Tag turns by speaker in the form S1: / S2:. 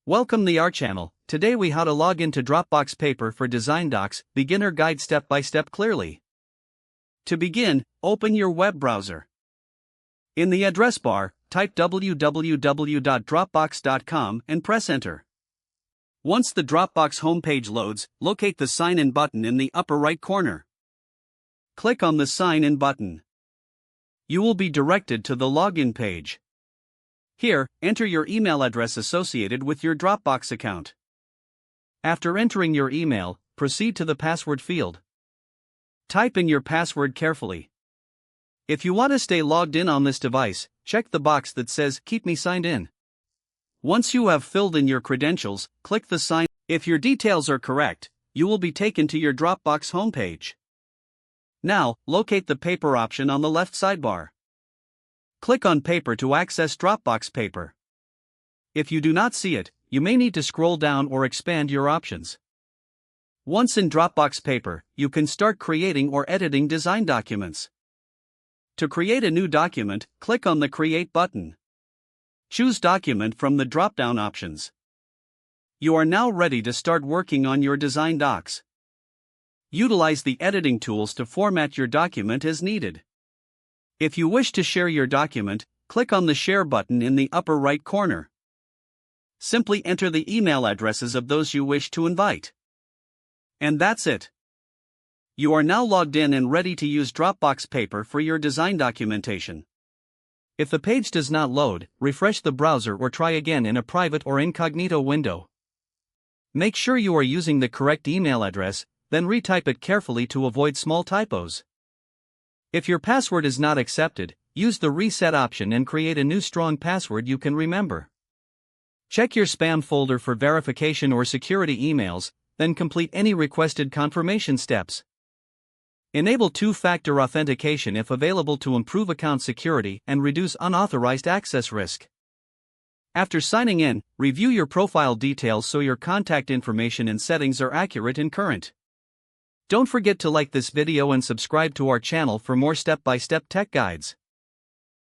S1: Welcome to our channel. Today we how to log into Dropbox Paper for Design Docs, beginner guide step by step clearly. To begin, open your web browser. In the address bar, type www.dropbox.com and press enter. Once the Dropbox homepage loads, locate the Sign In button in the upper right corner. Click on the Sign In button. You will be directed to the login page. Here, enter your email address associated with your Dropbox account. After entering your email, proceed to the password field. Type in your password carefully. If you want to stay logged in on this device, check the box that says Keep me signed in. Once you have filled in your credentials, click the Sign. If your details are correct, you will be taken to your Dropbox homepage. Now, locate the Paper option on the left sidebar. Click on Paper to access Dropbox Paper. If you do not see it, you may need to scroll down or expand your options. Once in Dropbox Paper, you can start creating or editing design documents. To create a new document, click on the Create button. Choose Document from the drop-down options. You are now ready to start working on your design docs. Utilize the editing tools to format your document as needed. If you wish to share your document, click on the Share button in the upper right corner. Simply enter the email addresses of those you wish to invite. And that's it. You are now logged in and ready to use Dropbox Paper for your design documentation. If the page does not load, refresh the browser or try again in a private or incognito window. Make sure you are using the correct email address, then retype it carefully to avoid small typos. If your password is not accepted, use the Reset option and create a new strong password you can remember. Check your spam folder for verification or security emails, then complete any requested confirmation steps. Enable two-factor authentication if available to improve account security and reduce unauthorized access risk. After signing in, review your profile details so your contact information and settings are accurate and current. Don't forget to like this video and subscribe to our channel for more step-by-step tech guides.